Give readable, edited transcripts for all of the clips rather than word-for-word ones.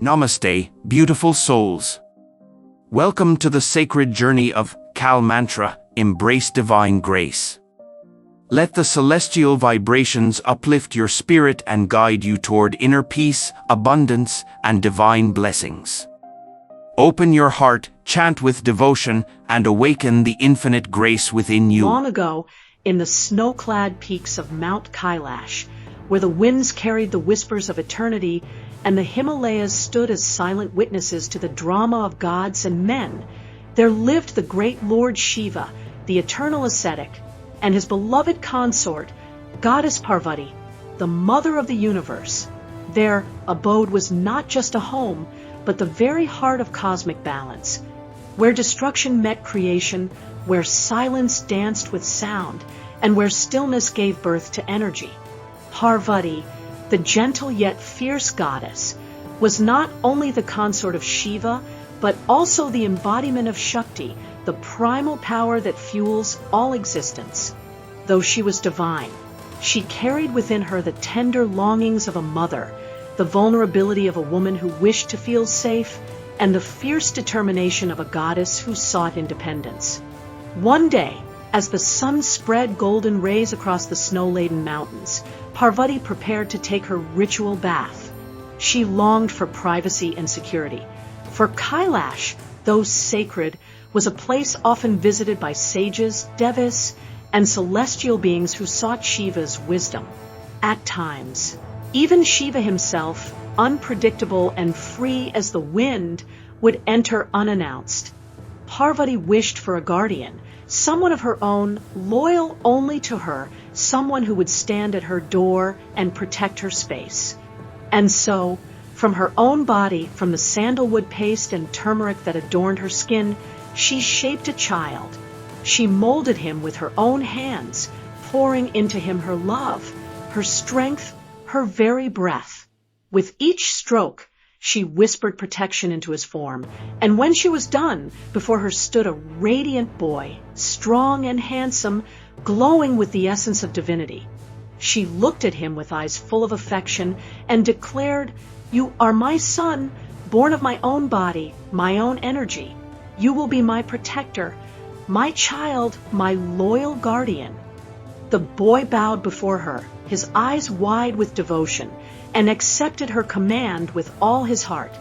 Namaste, beautiful souls. Welcome to the sacred journey of Kal Mantra, Embrace Divine Grace. Let the celestial vibrations uplift your spirit and guide you toward inner peace, abundance, and divine blessings. Open your heart, chant with devotion, and awaken the infinite grace within you. Long ago, in the snow-clad peaks of Mount Kailash, where the winds carried the whispers of eternity and the Himalayas stood as silent witnesses to the drama of gods and men, there lived the great Lord Shiva, the eternal ascetic, and his beloved consort, Goddess Parvati, the mother of the universe. Their abode was not just a home, but the very heart of cosmic balance, where destruction met creation, where silence danced with sound, and where stillness gave birth to energy. Parvati, the gentle yet fierce goddess, was not only the consort of Shiva, but also the embodiment of Shakti, the primal power that fuels all existence. Though she was divine, she carried within her the tender longings of a mother, the vulnerability of a woman who wished to feel safe, and the fierce determination of a goddess who sought independence. One day, as the sun spread golden rays across the snow-laden mountains, Parvati prepared to take her ritual bath. She longed for privacy and security. For Kailash, though sacred, was a place often visited by sages, devas, and celestial beings who sought Shiva's wisdom. At times, even Shiva himself, unpredictable and free as the wind, would enter unannounced. Parvati wished for a guardian, someone of her own, loyal only to her, someone who would stand at her door and protect her space. And so, from her own body, from the sandalwood paste and turmeric that adorned her skin, she shaped a child. She molded him with her own hands, pouring into him her love, her strength, her very breath. With each stroke, she whispered protection into his form, and when she was done, before her stood a radiant boy, strong and handsome, glowing with the essence of divinity. She looked at him with eyes full of affection and declared, "You are my son, born of my own body, my own energy. You will be my protector, my child, my loyal guardian." The boy bowed before her, his eyes wide with devotion, and accepted her command with all his heart.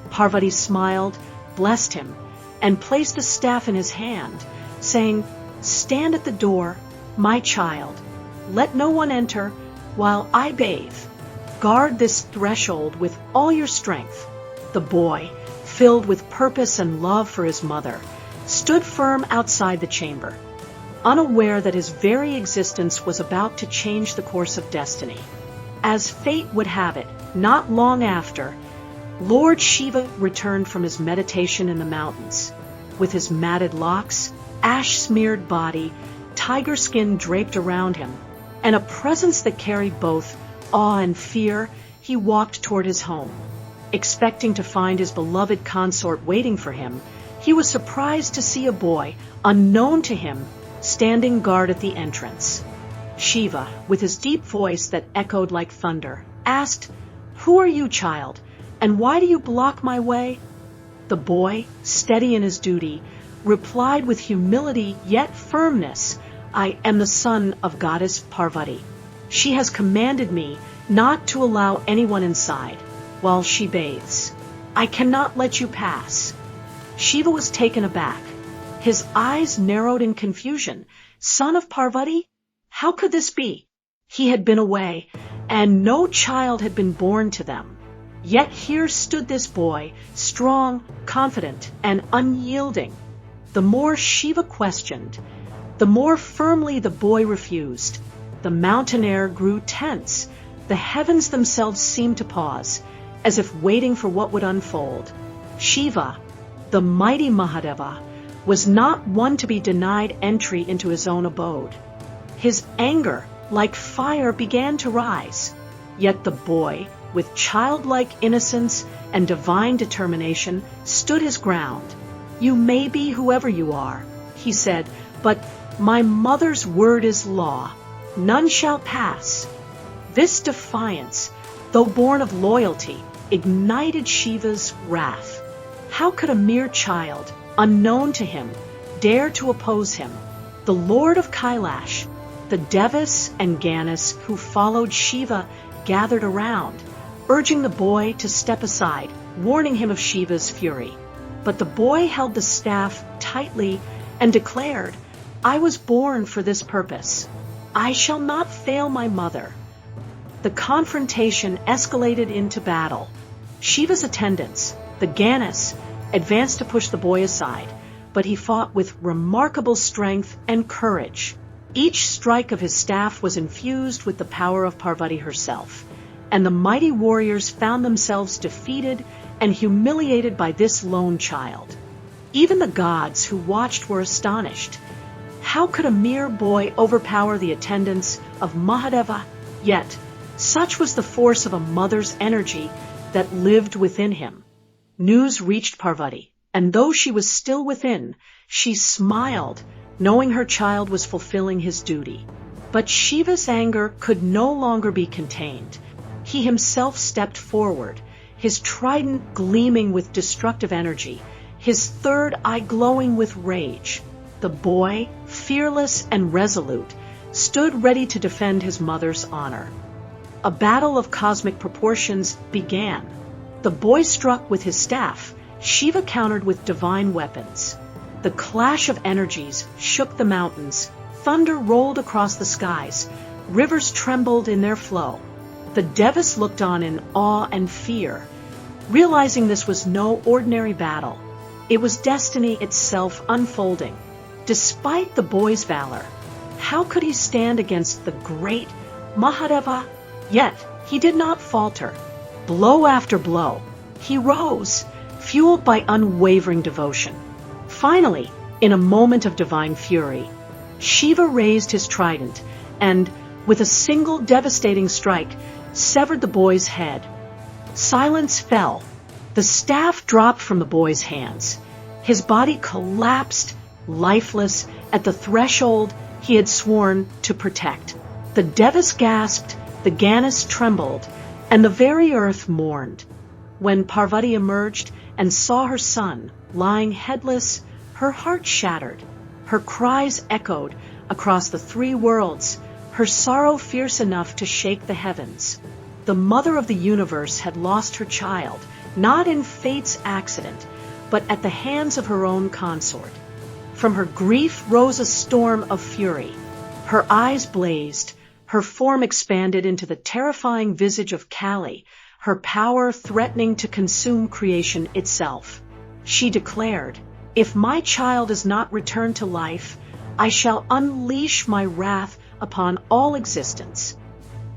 Parvati smiled, blessed him, and placed a staff in his hand, saying, "Stand at the door, my child. Let no one enter while I bathe. Guard this threshold with all your strength." The boy, filled with purpose and love for his mother, stood firm outside the chamber, unaware that his very existence was about to change the course of destiny. As fate would have it, not long after, Lord Shiva returned from his meditation in the mountains. With his matted locks, ash-smeared body, tiger skin draped around him, and a presence that carried both awe and fear, he walked toward his home. Expecting to find his beloved consort waiting for him, he was surprised to see a boy, unknown to him, standing guard at the entrance. Shiva, with his deep voice that echoed like thunder, asked, "Who are you, child, and why do you block my way?" The boy, steady in his duty, replied with humility yet firmness, "I am the son of Goddess Parvati. She has commanded me not to allow anyone inside while she bathes. I cannot let you pass." Shiva was taken aback. His eyes narrowed in confusion. Son of Parvati? How could this be? He had been away, and no child had been born to them. Yet here stood this boy, strong, confident, and unyielding. The more Shiva questioned, the more firmly the boy refused. The mountain air grew tense. The heavens themselves seemed to pause, as if waiting for what would unfold. Shiva, the mighty Mahadeva, was not one to be denied entry into his own abode. His anger, like fire, began to rise. Yet the boy, with childlike innocence and divine determination, stood his ground. "You may be whoever you are," he said, "but my mother's word is law. None shall pass." This defiance, though born of loyalty, ignited Shiva's wrath. How could a mere child, unknown to him, dare to oppose him? The Lord of Kailash, the Devas and Ganesh who followed Shiva gathered around, urging the boy to step aside, warning him of Shiva's fury. But the boy held the staff tightly and declared, "I was born for this purpose. I shall not fail my mother." The confrontation escalated into battle. Shiva's attendants, the Ganesh, advanced to push the boy aside, but he fought with remarkable strength and courage. Each strike of his staff was infused with the power of Parvati herself, and the mighty warriors found themselves defeated and humiliated by this lone child. Even the gods who watched were astonished. How could a mere boy overpower the attendants of Mahadeva? Yet, such was the force of a mother's energy that lived within him. News reached Parvati, and though she was still within, she smiled, knowing her child was fulfilling his duty. But Shiva's anger could no longer be contained. He himself stepped forward, his trident gleaming with destructive energy, his third eye glowing with rage. The boy, fearless and resolute, stood ready to defend his mother's honor. A battle of cosmic proportions began. The boy struck with his staff, Shiva countered with divine weapons. The clash of energies shook the mountains, thunder rolled across the skies, rivers trembled in their flow. The Devas looked on in awe and fear, realizing this was no ordinary battle. It was destiny itself unfolding. Despite the boy's valor, how could he stand against the great Mahadeva? Yet he did not falter. Blow after blow, he rose, fueled by unwavering devotion. Finally, in a moment of divine fury, Shiva raised his trident and, with a single devastating strike, severed the boy's head. Silence fell. The staff dropped from the boy's hands. His body collapsed, lifeless, at the threshold he had sworn to protect. The Devas gasped, the Ganesh trembled, and the very earth mourned. When Parvati emerged and saw her son lying headless, her heart shattered. Her cries echoed across the three worlds, her sorrow fierce enough to shake the heavens. The mother of the universe had lost her child, not in fate's accident, but at the hands of her own consort. From her grief rose a storm of fury. Her eyes blazed, her form expanded into the terrifying visage of Kali, her power threatening to consume creation itself. She declared, "If my child is not returned to life, I shall unleash my wrath upon all existence."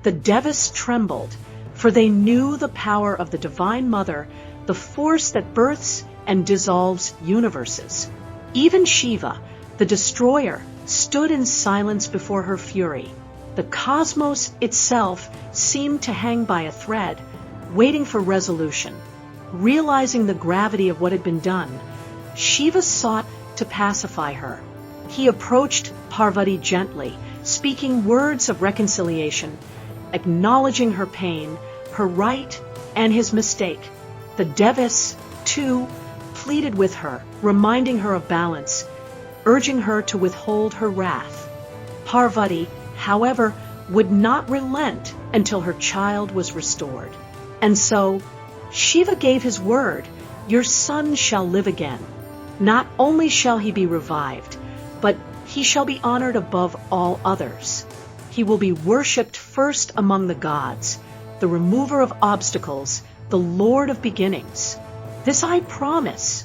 The Devas trembled, for they knew the power of the Divine Mother, the force that births and dissolves universes. Even Shiva, the destroyer, stood in silence before her fury. The cosmos itself seemed to hang by a thread, waiting for resolution. Realizing the gravity of what had been done, Shiva sought to pacify her. He approached Parvati gently, speaking words of reconciliation, acknowledging her pain, her right, and his mistake. The Devas, too, pleaded with her, reminding her of balance, urging her to withhold her wrath. Parvati, however, would not relent until her child was restored. And so, Shiva gave his word, "Your son shall live again. Not only shall he be revived, but he shall be honored above all others. He will be worshipped first among the gods, the remover of obstacles, the Lord of beginnings. This I promise."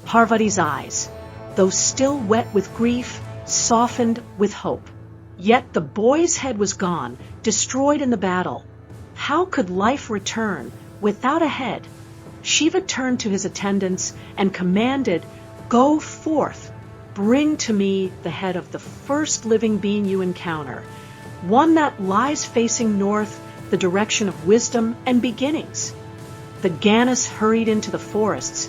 Parvati's eyes, though still wet with grief, softened with hope. Yet the boy's head was gone, destroyed in the battle. How could life return without a head? Shiva turned to his attendants and commanded, "Go forth, bring to me the head of the first living being you encounter, one that lies facing north, the direction of wisdom and beginnings." The Ganesh hurried into the forests,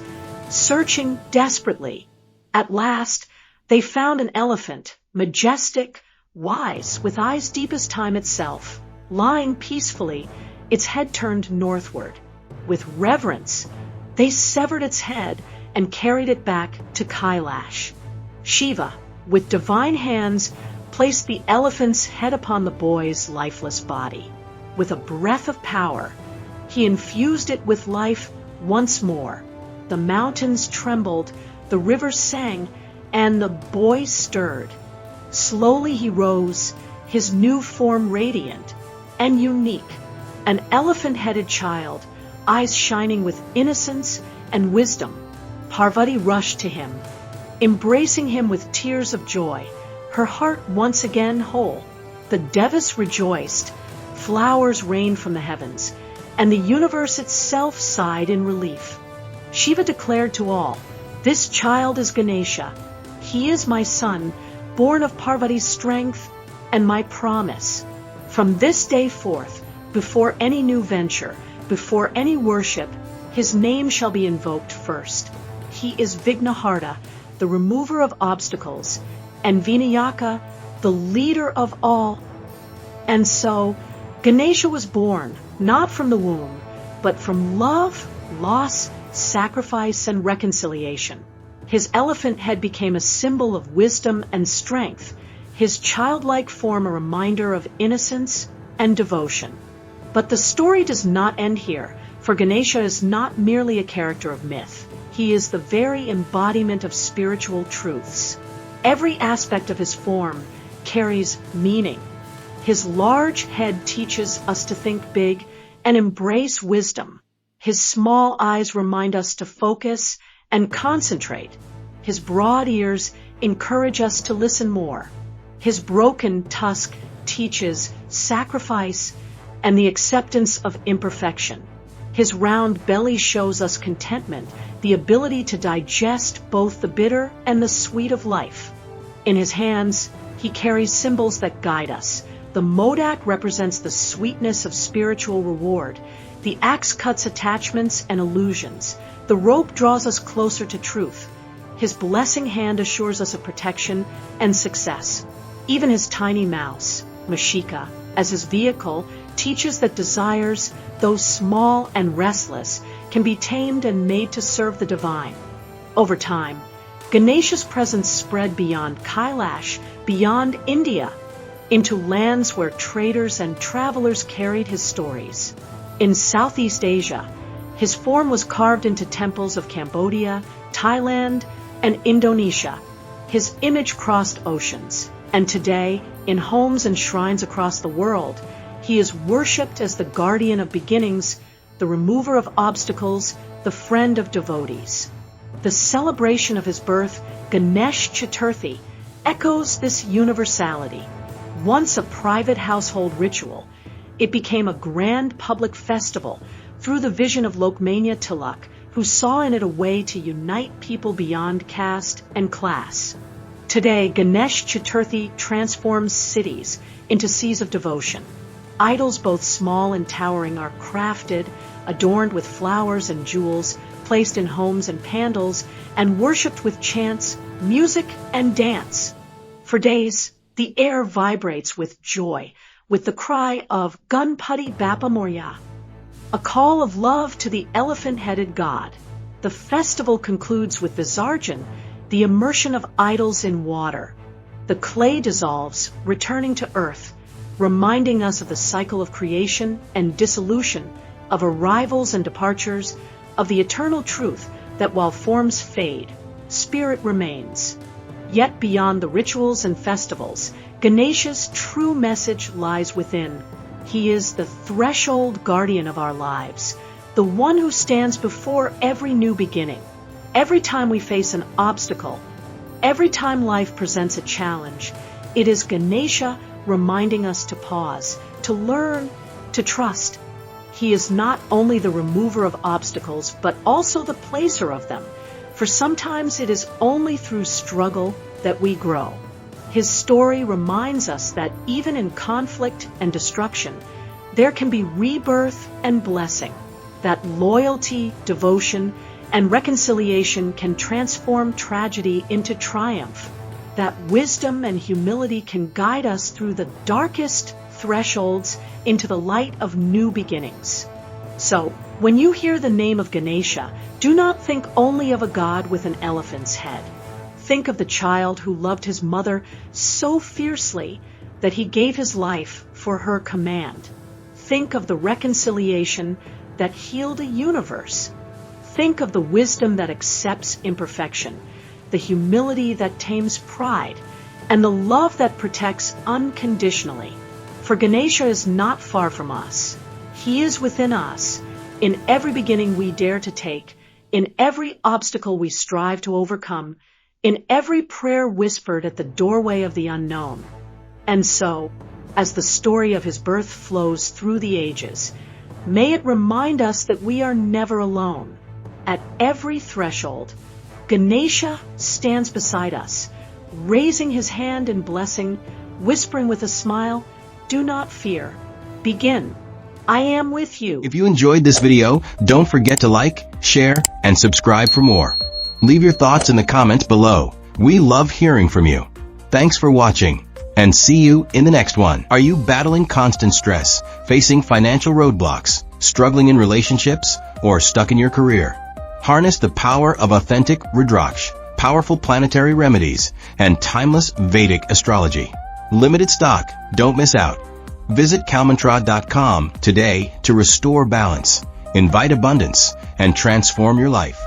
searching desperately. At last, they found an elephant, majestic, wise, with eyes deep as time itself, lying peacefully, its head turned northward. With reverence, they severed its head and carried it back to Kailash. Shiva, with divine hands, placed the elephant's head upon the boy's lifeless body. With a breath of power, he infused it with life once more. The mountains trembled, the rivers sang, and the boy stirred. Slowly he rose, his new form radiant and unique, an elephant-headed child, eyes shining with innocence and wisdom. Parvati rushed to him, embracing him with tears of joy, her heart once again whole. The devas rejoiced, flowers rained from the heavens, and the universe itself sighed in relief. Shiva declared to all, "This child is Ganesha. He is my son, born of Parvati's strength and my promise. From this day forth, before any new venture, before any worship, his name shall be invoked first. He is Vignaharta, the remover of obstacles, and Vinayaka, the leader of all." And so, Ganesha was born, not from the womb, but from love, loss, sacrifice, and reconciliation. His elephant head became a symbol of wisdom and strength, his childlike form a reminder of innocence and devotion. But the story does not end here, for Ganesha is not merely a character of myth. He is the very embodiment of spiritual truths. Every aspect of his form carries meaning. His large head teaches us to think big and embrace wisdom. His small eyes remind us to focus and concentrate. His broad ears encourage us to listen more. His broken tusk teaches sacrifice and the acceptance of imperfection. His round belly shows us contentment, the ability to digest both the bitter and the sweet of life. In his hands, he carries symbols that guide us. The modak represents the sweetness of spiritual reward. The axe cuts attachments and illusions. The rope draws us closer to truth. His blessing hand assures us of protection and success. Even his tiny mouse, Mashika, as his vehicle, teaches that desires, though small and restless, can be tamed and made to serve the divine. Over time, Ganesha's presence spread beyond Kailash, beyond India, into lands where traders and travelers carried his stories. In Southeast Asia, his form was carved into temples of Cambodia, Thailand, and Indonesia. His image crossed oceans, and today, in homes and shrines across the world, he is worshipped as the guardian of beginnings, the remover of obstacles, the friend of devotees. The celebration of his birth, Ganesh Chaturthi, echoes this universality. Once a private household ritual, it became a grand public festival through the vision of Lokmanya Tilak, who saw in it a way to unite people beyond caste and class. Today, Ganesh Chaturthi transforms cities into seas of devotion. Idols both small and towering are crafted, adorned with flowers and jewels, placed in homes and pandals, and worshipped with chants, music, and dance. For days, the air vibrates with joy, with the cry of Ganpati Bappa Morya, a call of love to the elephant-headed god. The festival concludes with Visarjan, the immersion of idols in water. The clay dissolves, returning to earth, reminding us of the cycle of creation and dissolution, of arrivals and departures, of the eternal truth that while forms fade, spirit remains. Yet beyond the rituals and festivals, Ganesha's true message lies within. He is the threshold guardian of our lives, the one who stands before every new beginning. Every time we face an obstacle, every time life presents a challenge, it is Ganesha reminding us to pause, to learn, to trust. He is not only the remover of obstacles, but also the placer of them. For sometimes it is only through struggle that we grow. His story reminds us that even in conflict and destruction, there can be rebirth and blessing, that loyalty, devotion, and reconciliation can transform tragedy into triumph, that wisdom and humility can guide us through the darkest thresholds into the light of new beginnings. So, When you hear the name of Ganesha, do not think only of a god with an elephant's head. Think of the child who loved his mother so fiercely that he gave his life for her command. Think of the reconciliation that healed a universe. Think of the wisdom that accepts imperfection, the humility that tames pride, and the love that protects unconditionally. For Ganesha is not far from us. He is within us, in every beginning we dare to take, in every obstacle we strive to overcome, in every prayer whispered at the doorway of the unknown. And so, as the story of his birth flows through the ages, may it remind us that we are never alone. At every threshold, Ganesha stands beside us, raising his hand in blessing, whispering with a smile, "Do not fear. Begin. I am with you." If you enjoyed this video, don't forget to like, share, and subscribe for more. Leave your thoughts in the comments below. We love hearing from you. Thanks for watching, and see you in the next one. Are you battling constant stress, facing financial roadblocks, struggling in relationships, or stuck in your career? Harness the power of authentic Rudraksh, powerful planetary remedies, and timeless Vedic astrology. Limited stock, don't miss out. Visit kalmantra.com today to restore balance, invite abundance, and transform your life.